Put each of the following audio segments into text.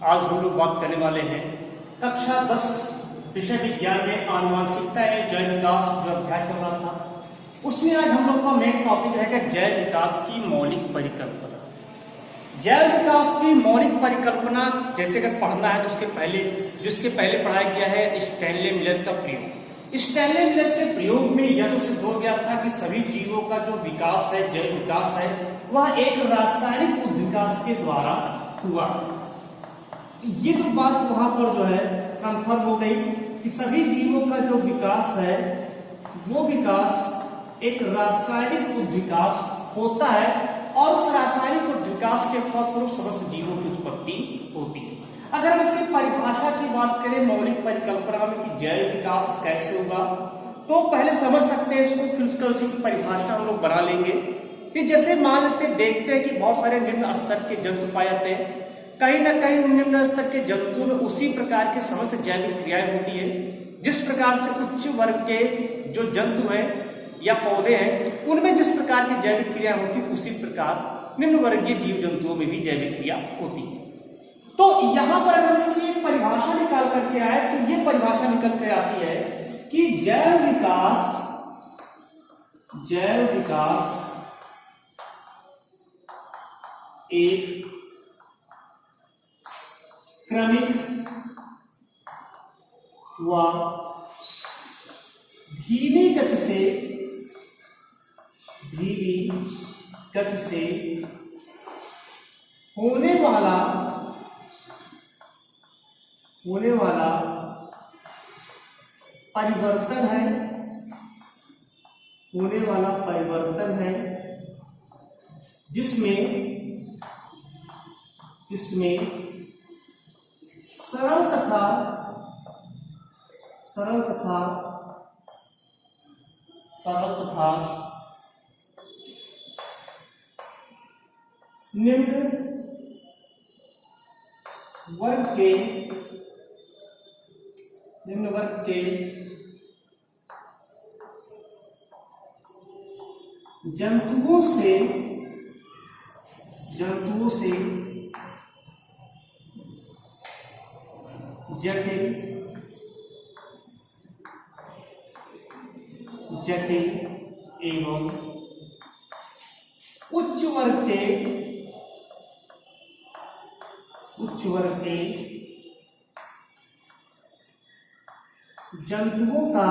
आज हम लोग बात करने वाले हैं कक्षा 10 विषय विज्ञान में आनुवंशिकता एवं जैव विकास जो अध्याय चल रहा था, उसमें आज हम लोग का मेन टॉपिक रहेगा जैव विकास की मौलिक परिकल्पना। जैव विकास की मौलिक परिकल्पना जैसे अगर पढ़ना है तो जिसके पहले पढ़ाया गया है स्टैनले मिलर का प्रयोग। स्टैनले मिलर के प्रयोग में यह तो सिद्ध हो गया था कि सभी जीवों का जो विकास है, जैव विकास है, वह एक रासायनिक उद्विकास के द्वारा हुआ। तो ये जो बात वहां पर जो है कंफर्म हो गई कि सभी जीवों का जो विकास है वो विकास एक रासायनिक उद्विकास होता है और उस रासायनिक उद्विकास के फलस्वरूप समस्त जीवों की उत्पत्ति होती है। अगर हम इसकी परिभाषा की बात करें मौलिक परिकल्पना में कि जैव विकास कैसे होगा, तो पहले समझ सकते हैं इसको, फिर उसका उसी की परिभाषा हम लोग बना लेंगे। कि जैसे मान लेते देखते हैं कि बहुत सारे निम्न स्तर के जंतु पाए जाते हैं, कहीं ना कहीं उन निम्न स्तर के जंतुओं में उसी प्रकार के समस्त जैविक क्रियाएं होती है जिस प्रकार से उच्च वर्ग के जो जंतु हैं या पौधे हैं उनमें जिस प्रकार की जैविक क्रिया होती है, उसी प्रकार निम्न वर्गीय जीव जंतुओं में भी जैविक क्रिया होती है। तो यहां पर अगर इसकी एक परिभाषा निकाल करके आए तो ये परिभाषा निकल के आती है कि जैव विकास एक क्रमिक व धीमी गति से होने वाला परिवर्तन है जिसमें सरल तथा निम्न वर्ग के जंतुओं से जटिल एवं उच्च वर्ग के जंतुओं का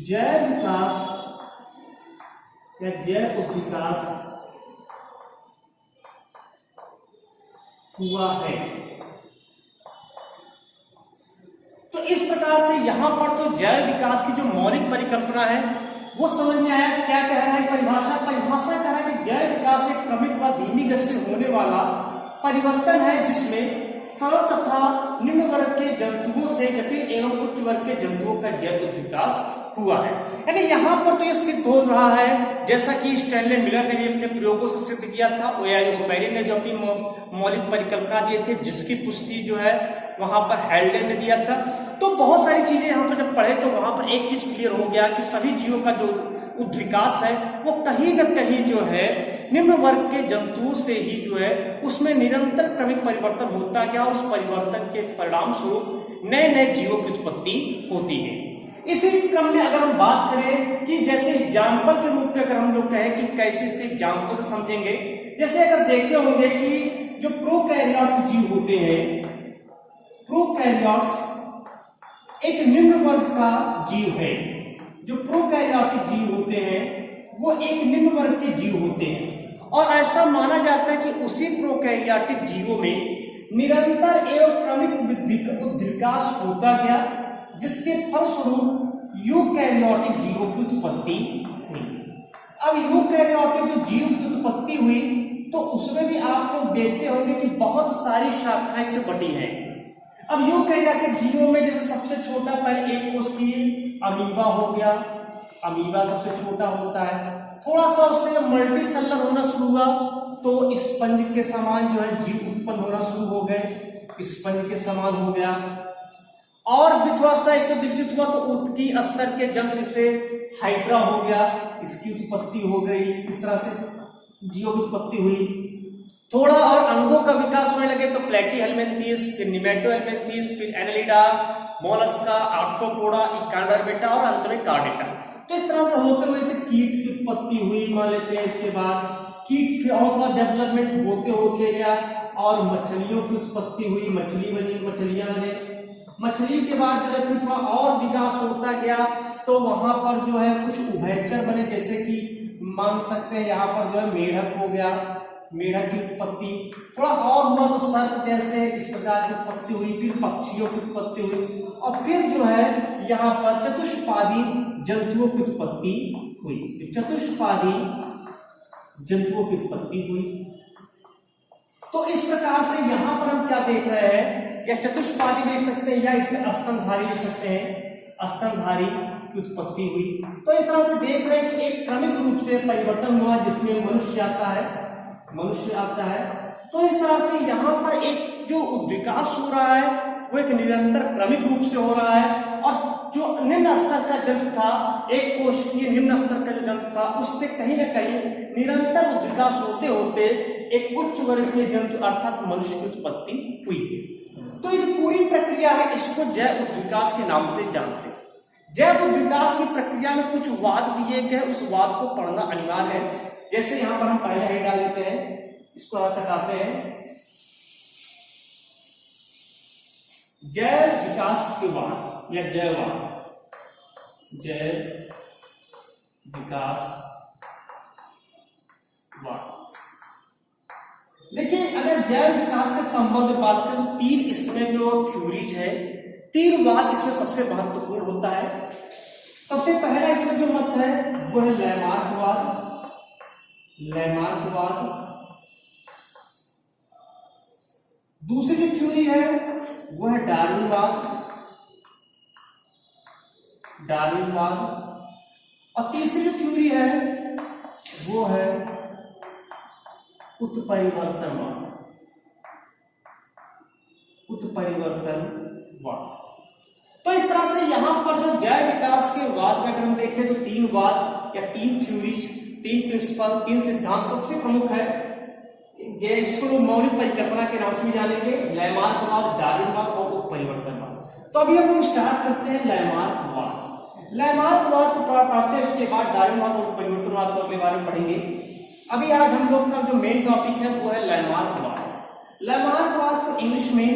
जैव विकास या जैव उद्विकास हुआ है। तो इस प्रकार से यहां पर तो जैव विकास की जो मौलिक परिकल्पना है वो समझ में आया। क्या कह रहा है परिभाषा कह रहा है कि जैव विकास एक क्रमिक व धीमी गति से होने वाला परिवर्तन है जिसमें सरल तथा निम्न वर्ग के जंतुओं से जटिल एवं उच्च वर्ग के जंतुओं का जैव उद्विकास हुआ है। यानी यहां पर तो यह सिद्ध हो रहा है, जैसा कि स्टैनले मिलर ने भी अपने प्रयोगों से सिद्ध किया था, ओपेरिन ने जो अपनी मौलिक परिकल्पना दिए थे जिसकी पुष्टि जो है वहां पर हेल्डेन ने दिया था। तो बहुत सारी चीजें यहां पर जब पढ़े तो वहां पर एक चीज क्लियर हो गया कि सभी जीवों का जो उद्विकास है वो कहीं न कहीं जो है निम्न वर्ग के जंतुओं से ही जो है उसमें निरंतर क्रमिक परिवर्तन होता गया और उस परिवर्तन के परिणाम स्वरूप नए नए जीवों की उत्पत्ति होती है। इसी क्रम में अगर हम बात करें कि जैसे एग्जाम्पल के रूप में अगर हम लोग कहें कि कैसे इसके एग्जाम्पल से समझेंगे, जैसे अगर देखे होंगे कि जो प्रोकैरियोट्स जीव होते हैं, प्रोकैरियोट्स एक निम्न वर्ग का जीव है। जो प्रोकैरियोटिक जीव होते हैं वो एक निम्न वर्ग के जीव होते हैं और ऐसा माना जाता है कि उसी प्रोकैरियोटिक जीवों में निरंतर एवं क्रमिक उद्विकास होता गया जिसके फलस्वरूप यूकैरियोटिक जीवों की उत्पत्ति हुई। अब यूकैरियोटिक जो जीव की उत्पत्ति हुई तो उसमें भी आप लोग देखते होंगे कि बहुत सारी शाखाएं से बटी हैं। अब यूकैरियोटिक जीवों में जैसे सबसे छोटा पहले एक कोष की अमीबा हो गया, अमीबा सबसे छोटा होता है। थोड़ा सा उसमें मल्टी सेलुलर होना शुरू हुआ तो स्पंज के समान जो है जीव उत्पन्न होना शुरू हो गए, स्पंज के समान हो गया। और भी थोड़ा सा इसमें विकसित हुआ तो उत्की स्तर के जंतु से हाइड्रा हो गया, इसकी उत्पत्ति हो गई, इस तरह से जीवों की उत्पत्ति हुई। थोड़ा और अंगों का विकास होने लगे तो प्लेटीहेल्मिन्थीस, फिर निमेटोहेल्मिन्थीस, फिर एनालिडा, मोलस्का, आर्थ्रोपोडा, इकांडरबेटा और अंत में कार्डेटा। तो इस तरह से होते हुए से कीट की उत्पत्ति हुई मान लेते हैं। इसके बाद कीट फिर और थोड़ा डेवलपमेंट होते होते गया और मछलियों की उत्पत्ति हुई, मछली बनी, मछलियां बने। मछली के बाद जो है फिर थोड़ा और विकास होता गया तो वहां पर जो है कुछ उभयचर बने, जैसे कि मान सकते हैं यहाँ पर जो है मेढक हो गया, मेढक की उत्पत्ति। थोड़ा और हुआ तो सर्प जैसे इस प्रकार की उत्पत्ति हुई, फिर पक्षियों की उत्पत्ति हुई और फिर जो है यहाँ पर चतुष्पादी जंतुओं की उत्पत्ति हुई। चतुष्पादी जंतुओं की उत्पत्ति हुई। तो इस प्रकार से यहाँ पर हम क्या देख रहे हैं, या चतुष्पादी लिख सकते हैं या इसमें स्तनधारी लिख सकते हैं, स्तनधारी की उत्पत्ति हुई। तो इस तरह से देख रहे हैं कि एक क्रमिक रूप से परिवर्तन हुआ जिसमें मनुष्य आता है। तो इस तरह से यहाँ पर एक जो विकास हो रहा है वो एक निरंतर क्रमिक रूप से हो रहा है और जो निम्न स्तर का जंतु था, एक कोशिकीय निम्न स्तर का जो जंतु था, उससे कहीं ना कहीं निरंतर विकास होते होते एक उच्च वर्गीय जंतु अर्थात मनुष्य की उत्पत्ति हुई। तो ये पूरी प्रक्रिया है, इसको जैव उद्विकास के नाम से जानते हैं। जैव उद्विकास की प्रक्रिया में कुछ वाद दिए गए, उस वाद को पढ़ना अनिवार्य है। जैसे यहां पर हम पहले हेड डाल देते हैं, इसको हटाते हैं, जैव विकास के वाद या जैववाद, जैव विकास वाद। देखिए अगर जैव विकास के संबंध में बात करें तो तीन इसमें जो थ्योरीज है, तीन वाद इसमें सबसे महत्वपूर्ण होता है। सबसे पहला इसमें जो मत है वो है लैमार्कवाद। दूसरी जो थ्योरी है वो है डार्विनवाद। और तीसरी जो थ्योरी है वो है उत्परिवर्तनवाद। तो इस तरह से यहां पर जो जैव विकास के वाद में अगर हम देखें तो तीन वाद या तीन थ्योरीज, तीन प्रिंसिपल, तीन सिद्धांत सबसे प्रमुख है, जिसको लोग मौलिक परिकल्पना के नाम से भी जानेंगे, लैमार्कवाद, डार्विनवाद और उत्परिवर्तनवाद। तो अभी हम लोग स्टार्ट करते हैं लैमार्कवाद को पढ़ते हैं, उसके बाद डार्विनवाद और उत्परिवर्तनवाद को अगले बारे में पढ़ेंगे। अभी आज हम लोग का जो मेन टॉपिक है वो है लैमार्कवाद। लैमार्कवाद को इंग्लिश में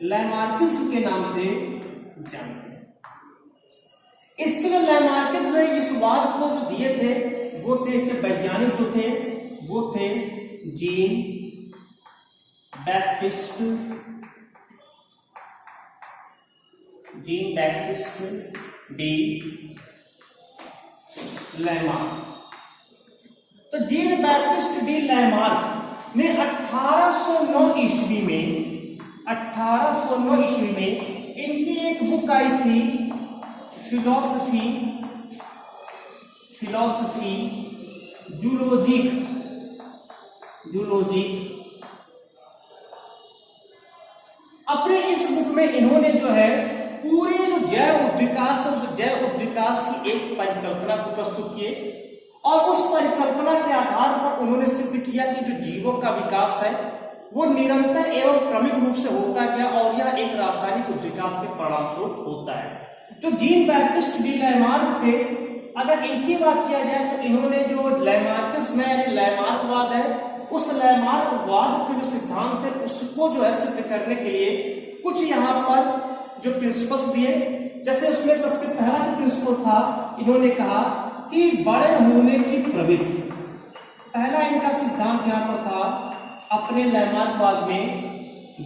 लैमार्किज्म के नाम से जानते हैं। इसके जो लैमार्किज्म है, इस वाद को जो दिए थे वो थे, इसके वैज्ञानिक जो थे वो थे जीन बैप्टिस्ट डी लैमार्क। तो जीन बैप्टिस्ट डी लैमार्क ने 1809 ईस्वी में इनकी एक बुक आई थी, फिलॉसफी जूलॉजिक। अपने इस बुक में इन्होंने जो है पूरे जो जैव उद्विकास की एक परिकल्पना को प्रस्तुत किए और उस परिकल्पना के आधार पर उन्होंने सिद्ध किया कि जो जीवों का विकास है वो निरंतर एवं क्रमिक रूप से होता गया और यह एक रासायनिक उद्विकास के परिणामस्वरूप होता है। जो जीन बैप्टिस्ट डी लैमार्क थे, अगर इनकी बात किया जाए तो इन्होंने जो लैमार्किज्म यानी लैमार्कवाद है, उस लैमार्कवाद के जो सिद्धांत है उसको जो है सिद्ध करने के लिए कुछ यहाँ पर जो प्रिंसिपल्स दिए। जैसे उसमें सबसे पहला जो प्रिंसिपल था, इन्होंने कहा कि बड़े होने की प्रवृत्ति। पहला इनका सिद्धांत यहाँ पर था अपने लैमार्कवाद में,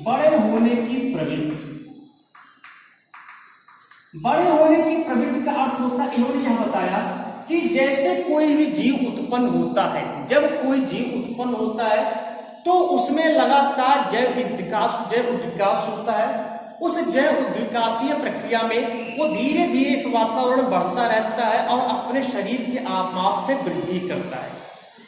बड़े होने की प्रवृत्ति। बड़े होने की प्रवृत्ति का अर्थ होता है, इन्होंने यह बताया कि जैसे कोई भी जीव उत्पन्न होता है, जब कोई जीव उत्पन्न होता है तो उसमें लगातार जैव उद्विकास होता है। उस जैव उद्विकासीय प्रक्रिया में वो धीरे धीरे इस वातावरण बढ़ता रहता है और अपने शरीर के माप में वृद्धि करता है।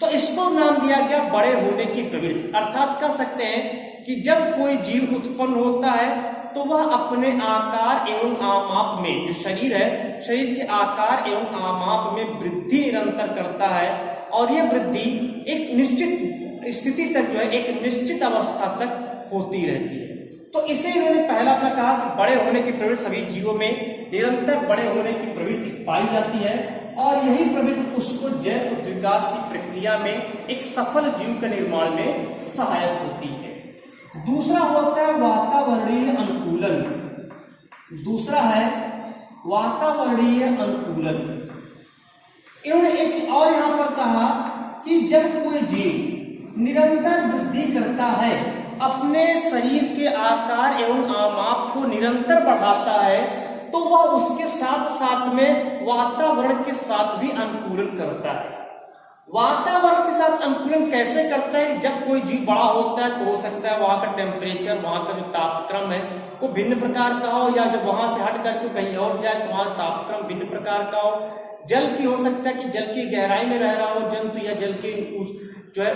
तो इसको नाम दिया गया बड़े होने की प्रवृत्ति। अर्थात कह सकते हैं कि जब कोई जीव उत्पन्न होता है तो वह अपने आकार एवं आमाप में, जो शरीर है, शरीर के आकार एवं आमाप में वृद्धि निरंतर करता है और यह वृद्धि एक निश्चित स्थिति तक जो है, एक निश्चित अवस्था तक होती रहती है। तो इसे इन्होंने पहला अपना कहा कि बड़े होने की प्रवृत्ति सभी जीवों में निरंतर बड़े होने की प्रवृत्ति पाई जाती है और यही प्रवृत्ति उसको जैव उद्विकास की प्रक्रिया में एक सफल जीव के निर्माण में सहायक होती है। दूसरा होता है वातावरणीय अनुकूलन। दूसरा है वातावरणीय अनुकूलन। इन्होंने एक चीज और यहां पर कहा कि जब कोई जीव निरंतर वृद्धि करता है, अपने शरीर के आकार एवं आमाप को निरंतर बढ़ाता है, तो वह उसके साथ साथ में वातावरण के साथ भी अनुकूलन करता है। वातावरण के साथ अनुकूलन कैसे करता है? जब कोई जीव बड़ा होता है तो हो सकता है वहां का टेम्परेचर, वहां का जो तापक्रम है वो भिन्न प्रकार का हो, या जब वहां से हट करके कहीं और जाए तो वहां तापक्रम भिन्न प्रकार का हो। जल की हो सकता है कि जल की गहराई में रह रहा हो जंतु, या जल के जो है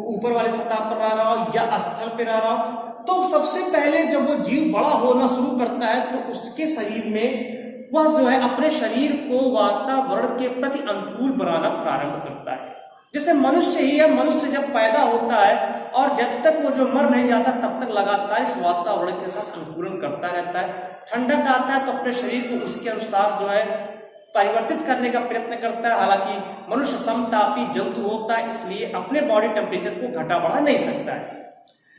ऊपर वाले सतह पर रह रहा हो या स्थल पर रह रहा हो। तो सबसे पहले जब वो जीव बड़ा होना शुरू करता है तो उसके शरीर में वह जो है अपने शरीर को वातावरण के प्रति अनुकूल बनाना प्रारंभ करता है। जैसे मनुष्य ही है, मनुष्य जब पैदा होता है और जब तक वो जो मर नहीं जाता तब तक लगातार इस वातावरण के साथ अनुकूलन करता रहता है। ठंडक आता है तो अपने शरीर को उसके अनुसार जो है परिवर्तित करने का प्रयत्न करता है। हालांकि मनुष्य समतापी जंतु होता है, इसलिए अपने बॉडी टेम्परेचर को घटा बढ़ा नहीं सकता है,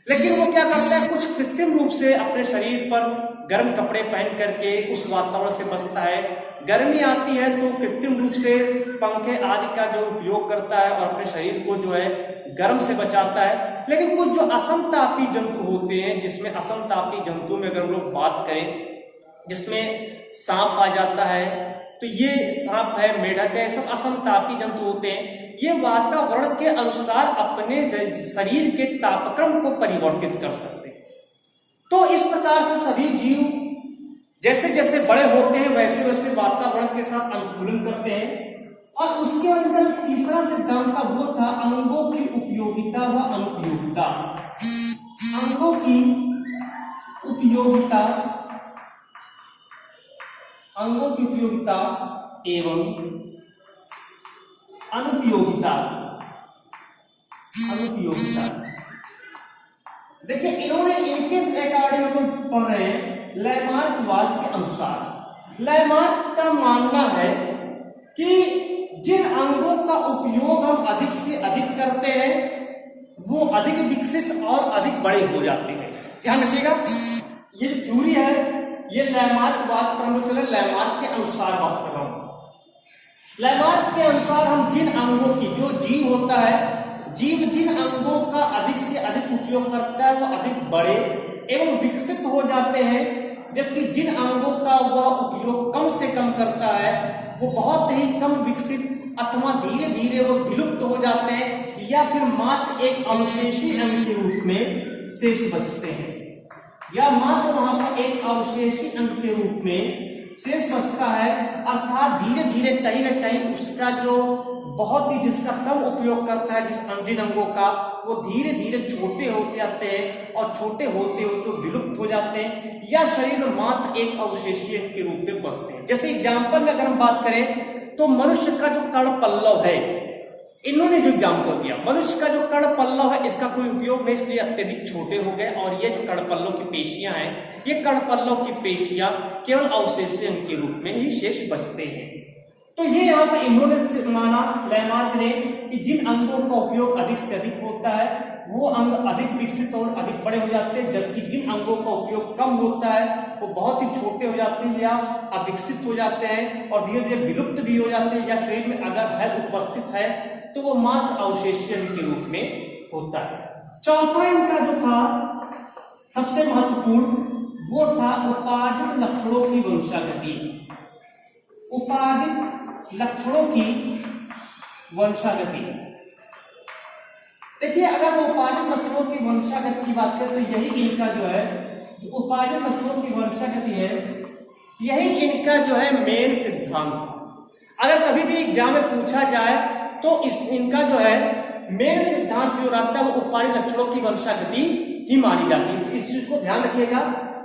लेकिन वो क्या करता है, कुछ कृत्रिम रूप से अपने शरीर पर गर्म कपड़े पहन करके उस वातावरण से बचता है। गर्मी आती है तो कृत्रिम रूप से पंखे आदि का जो उपयोग करता है और अपने शरीर को जो है गर्म से बचाता है। लेकिन कुछ जो असमतापी जंतु होते हैं, जिसमें असमतापी जंतु में अगर हम लोग बात करें, जिसमें सांप आ जाता है, तो ये सांप है, मेढक है, सब असमतापी जंतु होते हैं। ये वातावरण के अनुसार अपने शरीर के तापक्रम को परिवर्तित कर सकते हैं। तो इस प्रकार से सभी जीव जैसे जैसे बड़े होते हैं वैसे वैसे वातावरण के साथ अनुकूलन करते हैं। और उसके अंदर तीसरा सिद्धांत था, वो था अंगों की उपयोगिता व अनुपयोगिता। अंगों की उपयोगिता, अंगों की उपयोगिता एवं अनुपयोगिता। अनुपयोगिता देखिए, इन्होंने इनके अकॉर्डिंग हम पढ़ रहे हैं लैमार्कवाद के अनुसार। लैमार्क का मानना है कि जिन अंगों का उपयोग हम अधिक से अधिक करते हैं वो अधिक विकसित और अधिक बड़े हो जाते हैं। ध्यान रखिएगा, ये जो थ्योरी है ये लैमार्कवाद पर हम लोग चले, लैमार्क के अनुसार बात कर रहा हूं। लैमार्क के अनुसार हम जिन अंगों की, जो जीव होता है, जीव जिन अंगों का अधिक से अधिक उपयोग करता है वो अधिक बड़े एवं विकसित हो जाते हैं, जबकि जिन अंगों का वह उपयोग कम से कम करता है वो बहुत ही कम विकसित अथवा धीरे धीरे वो विलुप्त हो जाते हैं, या फिर मात्र एक अवशेषी अंग के रूप में शेष बचते हैं, या मात्र वहां पर एक अवशेषी अंग के रूप में शेष बचता है। अर्थात धीरे धीरे कहीं न कहीं उसका जो बहुत ही जिसका कम उपयोग करता है जिन अंगों का, वो धीरे धीरे छोटे होते जाते हैं और छोटे होते होते विलुप्त हो जाते हैं, या शरीर में मात्र एक अवशेषीय अंग के रूप में बचते हैं। जैसे एग्जाम्पल में अगर हम बात करें तो मनुष्य का जो कर्ण पल्लव है, इन्होंने जो एग्जाम्पल दिया, मनुष्य का जो कर्ण पल्लव है इसका कोई उपयोग नहीं, इसलिए अत्यधिक छोटे हो गए। और ये जो कर्ण पल्लव की पेशियां हैं, ये कर्ण पल्लव की पेशियां केवल अवशेषीय अंग के रूप में ही शेष बचते हैं। तो ये यहाँ पर इन्होंने माना लैमार्क ने कि जिन अंगों का उपयोग अधिक से अधिक होता है वो अंग अधिक विकसित और अधिक बड़े हो जाते हैं, जबकि जिन अंगों का उपयोग कम होता है वो बहुत ही छोटे हो जाते हैं या अविकसित हो जाते हैं और धीरे धीरे विलुप्त भी हो जाते हैं, या शरीर में अगर है उपस्थित है तो वो मात्र अवशेषीय के रूप में होता है। चौथा इनका जो था सबसे महत्वपूर्ण वो था उपार्जित लक्षणों की वंशागति। उपार्जित लक्षणों की वंशागति। देखिए, अगर वो उपार्जित लक्षणों की वंशागति की बात करें तो यही इनका जो है, जो उपार्जित लक्षणों की वंशागति है, यही इनका जो है मेन सिद्धांत। अगर कभी भी एग्जाम में पूछा जाए तो इनका जो है मेन सिद्धांत जो रहता है वो उपार्जित लक्षणों की वंशागति ही मानी जाती है। इस चीज को ध्यान रखिएगा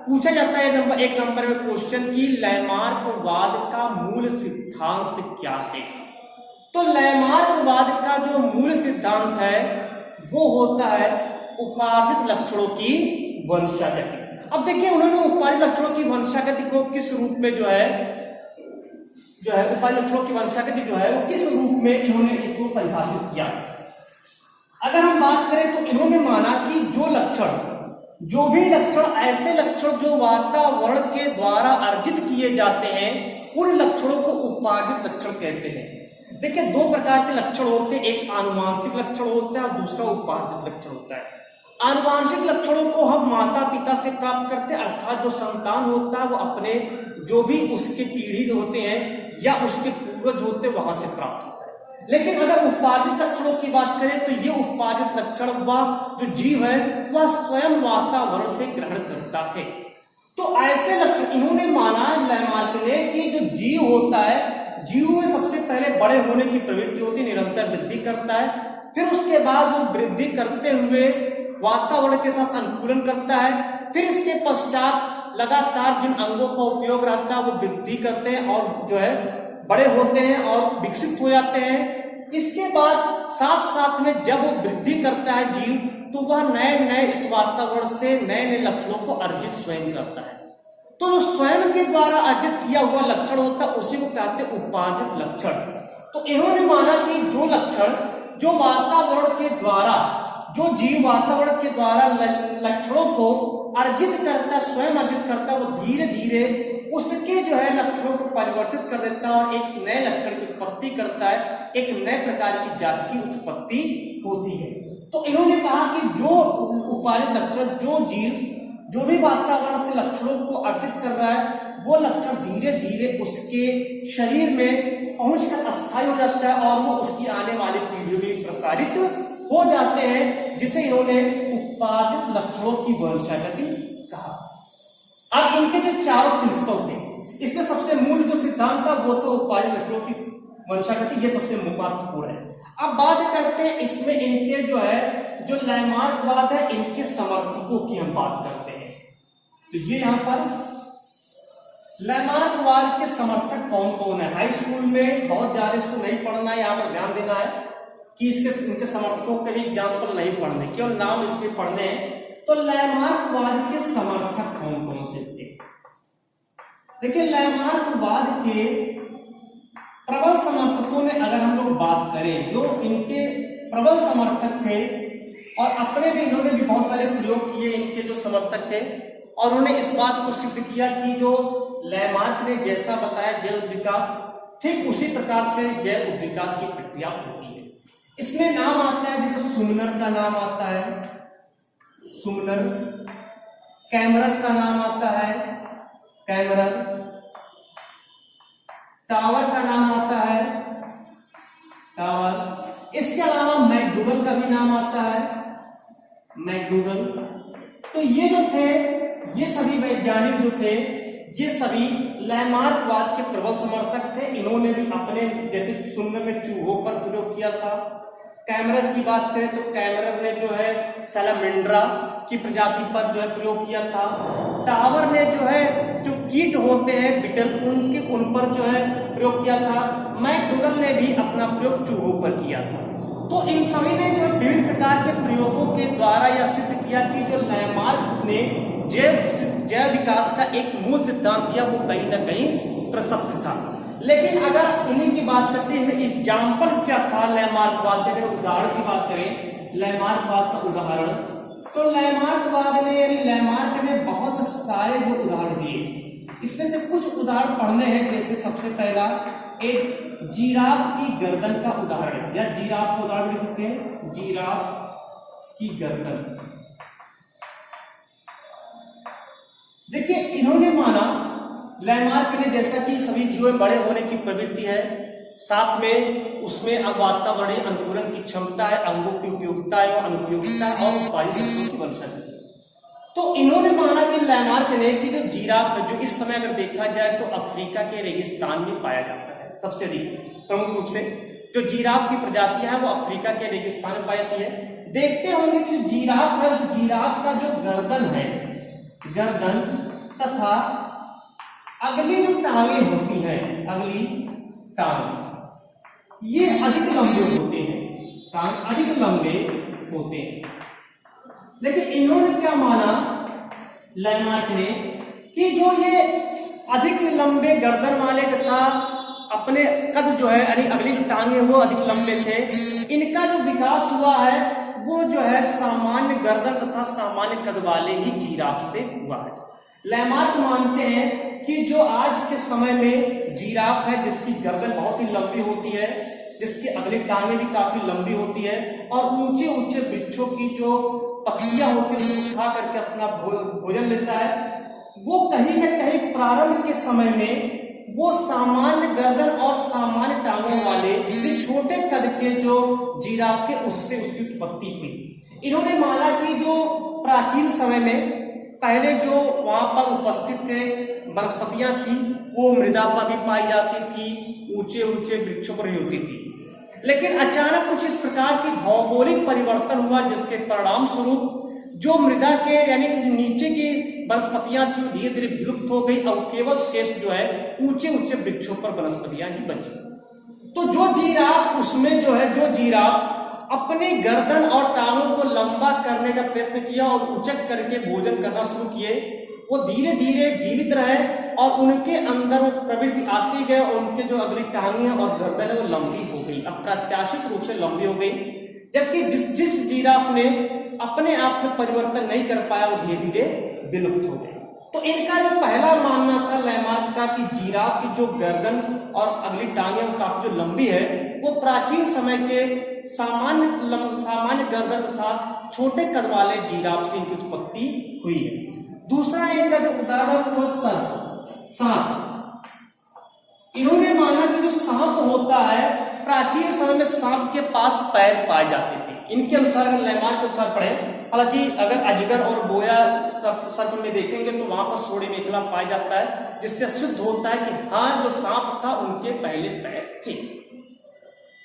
पूछा जाता है एक नंबर में क्वेश्चन कि लैमार्कवाद का मूल सिद्धांत क्या है। तो लैमार्कवाद का जो मूल सिद्धांत है वो होता है उपार्जित लक्षणों की वंशागति। अब देखिए उन्होंने उपार्जित लक्षणों की वंशागति को किस रूप में जो है उपार्जित लक्षणों की वंशागति जो है वो किस रूप में इन्होंने इसको परिभाषित किया। अगर हम बात करें तो इन्होंने माना कि जो भी लक्षण ऐसे लक्षण जो वातावरण के द्वारा अर्जित किए जाते हैं उन लक्षणों को उपार्जित लक्षण कहते हैं। देखिए दो प्रकार के लक्षण होते हैं, एक आनुवांशिक लक्षण होता है और दूसरा उपार्जित लक्षण होता है। आनुवांशिक लक्षणों को हम माता पिता से प्राप्त करते हैं, अर्थात जो संतान होता है वो अपने जो भी उसके पीढ़ी होते हैं या उसके पूर्वज होते हैं वहां से प्राप्त होता है। लेकिन अगर उपार्जित लक्षणों की बात करें तो ये उपार्जित लक्षण वह जो जीव है वह स्वयं वातावरण से ग्रहण करता है। तो ऐसे लक्षण इन्होंने माना लैमार्क ने कि जो जीव होता है, जीव में सबसे पहले बड़े होने की प्रवृत्ति होती है, निरंतर वृद्धि करता है, फिर उसके बाद वो वृद्धि करते हुए वातावरण के साथ अनुकूलन करता है, फिर इसके पश्चात लगातार जिन अंगों का उपयोग रहता है वो वृद्धि करते हैं और जो है बड़े होते हैं और विकसित हो जाते हैं। इसके बाद साथ साथ में जब वो वृद्धि करता है जीव तो वह नए नए इस वातावरण से नए नए लक्षणों को अर्जित स्वयं करता है। तो जो स्वयं के द्वारा अर्जित किया हुआ लक्षण होता है उसी को कहते हैं उपार्जित लक्षण। तो इन्होंने माना कि जो लक्षण जो वातावरण के द्वारा जो जीव वातावरण के द्वारा लक्षणों को अर्जित करता स्वयं अर्जित करता वो धीरे धीरे उसके जो है लक्षणों को परिवर्तित कर देता है और एक नए लक्षण की उत्पत्ति करता है, एक नए प्रकार की जाति की उत्पत्ति होती है। तो इन्होंने कहा कि जो उपार्जित लक्षण जो जीव जो भी वातावरण से लक्षणों को अर्जित कर रहा है वो लक्षण धीरे धीरे उसके शरीर में पहुंचकर अस्थायी हो जाता है और वो उसकी आने वाली पीढ़ियों में प्रसारित हो जाते हैं, जिसे इन्होंने उपार्जित लक्षणों की वंशागति कहा। अब इनके जो चारों प्रिंसिपल थे इसमें सबसे मूल जो सिद्धांत था वो तो उपार्जित लक्षणों की वंशागति, ये सबसे महत्वपूर्ण है। अब बात करते हैं इसमें इनके जो है जो लैमार्कवाद है इनके समर्थकों की हम बात करते हैं। तो ये यहाँ पर लैमार्कवाद के समर्थक कौन कौन है। हाई स्कूल में बहुत ज्यादा इसको नहीं पढ़ना है, यहाँ पर ध्यान देना है कि इनके समर्थकों के लिए एग्जाम्पल नहीं पढ़ने, केवल नाम इसके पढ़ने हैं। तो लैमार्कवाद के समर्थक कौन कौन से थे। देखिए लैमार्कवाद के प्रबल समर्थकों में अगर हम लोग बात करें, जो इनके प्रबल समर्थक थे और अपने भी इन्होंने भी बहुत सारे प्रयोग किए, इनके जो समर्थक थे और उन्होंने इस बात को सिद्ध किया कि जो लैमार्क ने जैसा बताया जैव विकास ठीक उसी प्रकार से जैव विकास की प्रक्रिया होती है। इसमें नाम आता है जैसे सुमनर का नाम आता है, सुमनर, कैमरर का नाम आता है, कैमरर, टावर का नाम आता है, टावर। इसके अलावा मैकडूगल का भी नाम आता है, मैकडूगल। तो ये जो थे ये सभी वैज्ञानिक जो थे ये सभी लैमार्कवाद के प्रबल समर्थक थे। इन्होंने भी अपने जैसे सुमनर में चूहों पर प्रयोग किया था। कैमरर की बात करें तो कैमरर ने जो है सैलामेंड्रा की प्रजाति पर जो है प्रयोग किया था। टावर ने जो है जो कीट होते हैं बिटल उन पर जो है प्रयोग किया था। मैकडूगल ने भी अपना प्रयोग चूहों पर किया था। तो इन सभी ने जो विभिन्न प्रकार के प्रयोगों के द्वारा यह सिद्ध किया कि जो लैमार्क ने जैव विकास का एक मूल सिद्धांत दिया वो कहीं ना कहीं प्रसक्त था। लेकिन अगर इन्हीं की बात करते हैं एग्जाम्पल क्या था लैमार्कवाद के, अगर उदाहरण की बात करें लैमार्कवाद का उदाहरण, तो लैमार्क ने बहुत सारे जो उदाहरण दिए, इसमें से कुछ उदाहरण पढ़ने हैं। जैसे सबसे पहला एक जिराफ की गर्दन का उदाहरण, या जिराफ का उदाहरण दे सकते हैं, जिराफ की गर्दन। देखिए इन्होंने माना लैमार्क ने जैसा कि सभी जीवों में बड़े होने की प्रवृत्ति है, साथ में उसमें वातावरणीय अनुकूलन की क्षमता है, अंगों की उपयोगिता है, अनुपयोगिता और उपार्जित लक्षणों की वंशागति। तो इन्होंने माना कि लैमार्क ने कि जो जिराफ जो इस समय अगर देखा जाए तो अफ्रीका के रेगिस्तान में पाया जाता है, सबसे अधिक प्रमुख रूप से जो जिराफ की प्रजातियां हैं वो अफ्रीका के रेगिस्तान में पाई जाती है। देखते होंगे कि जिराफ है, उस जिराफ का जो गर्दन है, गर्दन तथा अगली जो टांगे होती हैं, अगली टांग, ये अधिक लंबे होते हैं, टांग अधिक लंबे होते हैं। लेकिन इन्होंने क्या माना, लैमार्क ने, कि जो ये अधिक लंबे गर्दन वाले तथा अपने कद जो है यानी अगली जो टांगे वो अधिक लंबे थे, इनका जो विकास हुआ है वो जो है सामान्य गर्दन तथा सामान्य कद वाले ही जिराफ से हुआ है। लैमार्क मानते हैं कि जो आज के समय में जिराफ है जिसकी गर्दन बहुत ही लंबी होती है, जिसकी अगली टांगे भी काफी लंबी होती है और ऊंचे ऊंचे वृक्षों की जो पत्तियां होती है उसको उठा करके अपना भोजन लेता है, वो कहीं न कहीं प्रारंभ के समय में वो सामान्य गर्दन और सामान्य टांगों वाले छोटे कद के जो जिराफ थे उससे उसकी उत्पत्ति हुई। इन्होंने माना कि जो प्राचीन समय में पहले जो वहां पर उपस्थित थे वनस्पतियां थी वो मृदा पर भी पाई जाती थी, ऊंचे ऊंचे वृक्षों पर भी होती थी। लेकिन अचानक कुछ इस प्रकार की भौगोलिक परिवर्तन हुआ जिसके परिणाम स्वरूप जो मृदा के यानी कि नीचे की वनस्पतियां थी धीरे धीरे विलुप्त हो गई और केवल शेष जो है ऊंचे ऊंचे वृक्षों पर वनस्पतियां ही बची। तो जो जिराफ उसमें जो है जो जिराफ अपने गर्दन और टांगों को लंबा करने का प्रयत्न किया और उचक करके भोजन करना शुरू किए, वो धीरे धीरे जीवित रहे और उनके अंदर वो प्रवृत्ति आती गई और उनके जो अगली टांगे और गर्दन है वो लंबी हो गई, अप्रत्याशित रूप से लंबी हो गई। जबकि जिस जिराफ ने अपने आप में परिवर्तन नहीं कर पाया वो धीरे धीरे विलुप्त हो गए। तो इनका जो पहला मानना था लैमार्क का कि जिराफ की जो गर्दन और अगली टांगे काफी जो लंबी है वो प्राचीन समय के सामान्य गर्दन तथा छोटे कद वाले जिराफ से इनकी उत्पत्ति हुई है। दूसरा इनका जो उदाहरण वो सांप। इन्होंने माना कि जो सांप होता है प्राचीन समय में सांप के पास पैर पाए जाते थे। इनके अनुसार अगर लैमार्क के अनुसार पढ़े, हालांकि अगर अजगर और बोया सर्प में देखेंगे तो वहां पर सोडी मेखला पाया जाता है जिससे सिद्ध होता है कि हाँ जो सांप था उनके पहले पैर थे।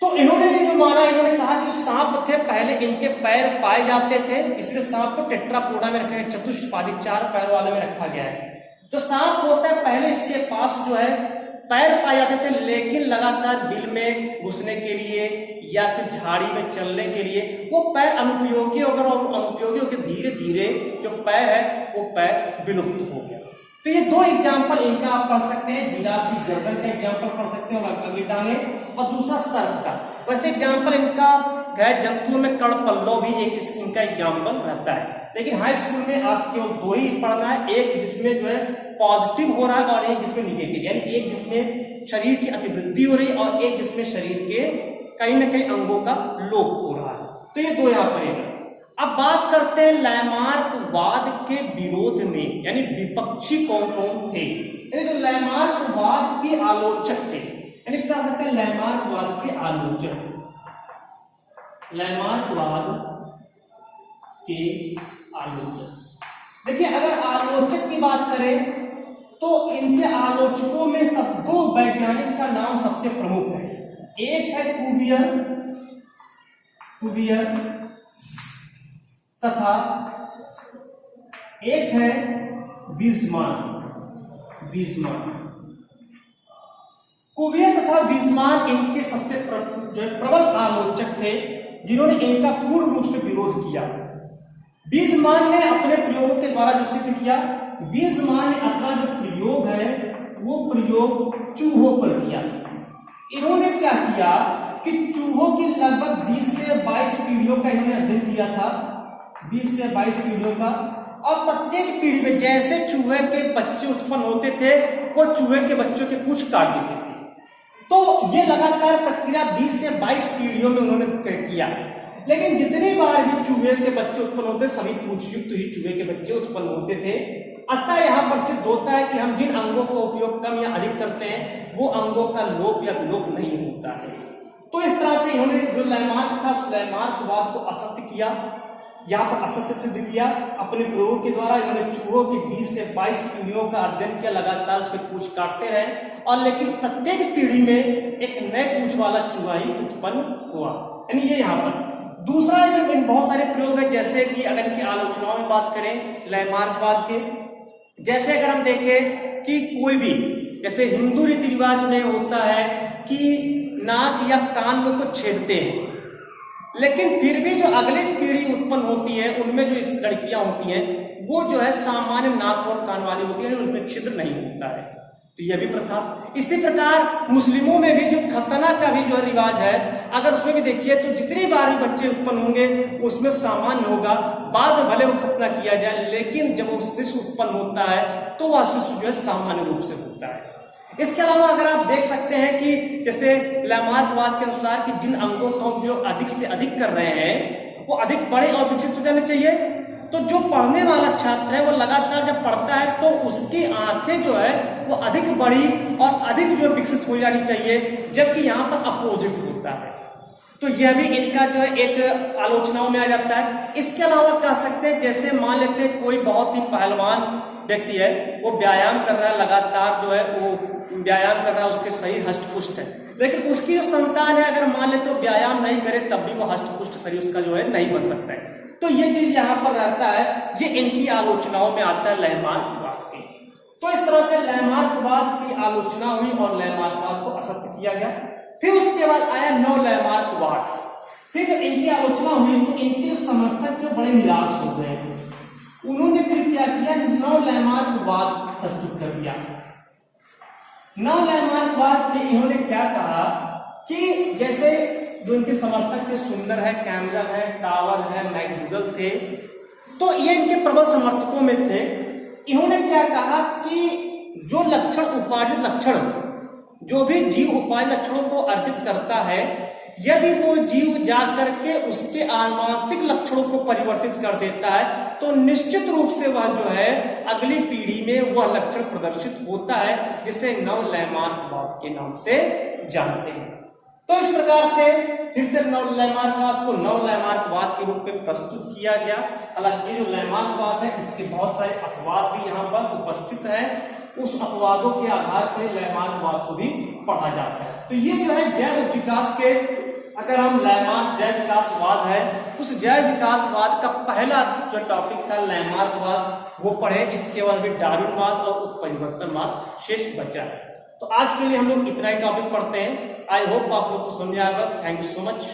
तो इन्होंने भी जो माना, इन्होंने कहा कि सांप थे पहले इनके पैर पाए जाते थे, इसलिए सांप को टेट्रापोडा में रखा गया, चतुष्पादी 4 पैर वाले में रखा गया है। जो सांप होता है पहले इसके पास जो है पैर पाए जाते थे, लेकिन लगातार बिल में घुसने के लिए या फिर झाड़ी में चलने के लिए वो पैर अनुपयोगी हो गए और अनुपयोगी होकर धीरे धीरे जो पैर है वो पैर विलुप्त हो गया। तो ये 2 एग्जाम्पल इनका आप पढ़ सकते हैं, जिराफ की गर्दन का एग्जाम्पल पढ़ सकते हैं और अगली टांगे, और दूसरा सर्प का। वैसे एग्जाम्पल इनका गैर जंतुओं में कड़पल्लव भी एक इनका एग्जाम्पल रहता है, लेकिन हाई स्कूल में आप केवल 2 ही पढ़ना है, एक जिसमें जो है पॉजिटिव हो रहा है और एक जिसमें निगेटिव, यानी एक जिसमें शरीर की अतिवृद्धि हो रही है और एक जिसमें शरीर के कहीं ना कहीं अंगों का लोप हो रहा है। तो ये 2 यहाँ पर है। अब बात करते हैं लैमार्कवाद के विरोध में, यानी विपक्षी कौन कौन थे। यानी जो लैमार्कवाद के आलोचक थे, यानी कह सकते हैं लैमार्कवाद के आलोचक, लैमार्कवाद के आलोचक। देखिए अगर आलोचक की बात करें तो इनके आलोचकों में सब 2 वैज्ञानिक का नाम सबसे प्रमुख है। एक है कुवियर तथा एक है वीजमान। कुवियर तथा वीजमान इनके सबसे प्रबल आलोचक थे जिन्होंने इनका पूर्ण रूप से विरोध किया। वीजमान ने अपने प्रयोगों के द्वारा जो सिद्ध किया, वीजमान ने अपना जो प्रयोग है वो प्रयोग चूहों पर किया। इन्होंने क्या किया कि चूहों की लगभग 20 से 22 पीढ़ियों का इन्होंने अध्ययन किया था, 20 से 22 पीढ़ियों का, और प्रत्येक पीढ़ी में जैसे चूहे के बच्चे उत्पन्न होते थे वो चूहे के बच्चों के पूंछ काट देते थे। तो ये लगातार प्रक्रिया 20 से 22 पीढ़ियों में उन्होंने किया, लेकिन जितनी बार भी चूहे के बच्चे उत्पन्न होते सभी पूंछयुक्त ही चूहे के बच्चे उत्पन्न होते थे। अतः यहाँ पर सिद्ध होता है कि हम जिन अंगों का उपयोग कम या अधिक करते हैं वो अंगों का लोप या विलोप नहीं होता है। तो इस तरह से इन्होंने जो लैमार्क था उस लैमार्कवाद को असत्य किया, यहाँ पर असत्य सिद्ध किया। अपने प्रयोग के द्वारा इन्होंने चूहों की 20 से 22 पीढ़ियों का अध्ययन किया, लगातार उसके पूंछ काटते रहे और लेकिन प्रत्येक पीढ़ी में एक नए पूंछ वाला चूहा ही उत्पन्न हुआ। यानी ये यहाँ पर दूसरा इन बहुत सारे प्रयोग है, जैसे कि अगर इनकी आलोचनाओं में बात करें लैमार्कवाद के, जैसे अगर हम देखें कि कोई भी जैसे हिंदू रीति रिवाज में होता है कि नाक या कान को छेदते हैं, लेकिन फिर भी जो अगली पीढ़ी उत्पन्न होती है उनमें जो इस लड़कियां होती हैं वो जो है सामान्य नाक और कान वाली होती है, उनमें छिद्र नहीं होता है। तो यह भी प्रथा। इसी प्रकार मुस्लिमों में भी जो खतना का भी जो रिवाज है, अगर उसमें भी देखिए तो जितनी बार भी बच्चे उत्पन्न होंगे उसमें सामान्य होगा, बाद में भले वो खतना किया जाए, लेकिन जब वो शिशु उत्पन्न होता है तो वह शिशु जो है सामान्य रूप से होता है। इसके अलावा अगर आप देख सकते हैं कि जैसे लैमार्कवाद के अनुसार कि जिन अंगों का उपयोग अधिक से अधिक कर रहे हैं वो अधिक बड़े और विकसित हो जाने चाहिए, तो जो पढ़ने वाला छात्र है वो लगातार जब पढ़ता है तो उसकी आंखें जो है वो अधिक बड़ी और अधिक जो विकसित हो जानी चाहिए, जबकि यहाँ पर अपोजिट होता है। तो यह भी इनका जो है एक आलोचनाओं में आ जाता है। इसके अलावा कह सकते हैं जैसे मान लेते हैं कोई बहुत ही पहलवान व्यक्ति है, वो व्यायाम कर रहा है, लगातार जो है वो व्यायाम कर रहा है, उसके शरीर हष्टपुष्ट है, लेकिन उसकी जो संतान है अगर मान लेते हो व्यायाम नहीं करे तब भी वो हष्टपुष्ट शरीर उसका जो है नहीं बन सकता है। तो ये चीज यहाँ पर रहता है, ये इनकी आलोचनाओं में आता है लैमार्कवाद की। तो इस तरह से लैमार्कवाद की आलोचना हुई और लैमार्कवाद को असत्य किया गया। फिर उसके बाद आया नव लैमार्कवाद। फिर जब इनकी आलोचना हुई तो इनके समर्थक जो बड़े निराश हो गए, उन्होंने फिर क्या किया, नव लैमार्कवाद प्रस्तुत कर दिया। नव लैमार्कवाद में इन्होंने क्या कहा कि जैसे जो इनके समर्थक थे, सुंदर है, कैमरन है, टावर है, मैकडूगल थे, तो ये इनके प्रबल समर्थकों में थे। इन्होंने क्या कहा कि जो लक्षण उपार्जित लक्षण, जो भी जीव उपार्जित लक्षणों को अर्जित करता है, यदि वो जीव जाकर के उसके आनुवांशिक लक्षणों को परिवर्तित कर देता है तो निश्चित रूप से वह जो है अगली पीढ़ी में वह लक्षण प्रदर्शित होता है, जिसे नव लैमार्कवाद के नाम से जानते हैं। तो इस प्रकार से फिर से नव लैमार्कवाद को नव लैमार्कवाद के रूप में प्रस्तुत किया गया। हालांकि जो लैमार्कवाद है इसके बहुत सारे अपवाद भी यहाँ पर उपस्थित है, उस अपवादों के आधार पर लैमार्कवाद को भी पढ़ा जाता है। तो ये जो है जैव विकास के, अगर हम लैमार्क जैव विकासवाद है, उस जैव विकासवाद का पहला जो टॉपिक था लैमार्कवाद वो पढ़े। इसके बाद भी डार्विनवाद और उत्परिवर्तनवाद शेष बचा है। तो आज के लिए हम लोग इतना ही टॉपिक पढ़ते हैं। आई होप आप लोग को समझ आएगा। Thank you so much.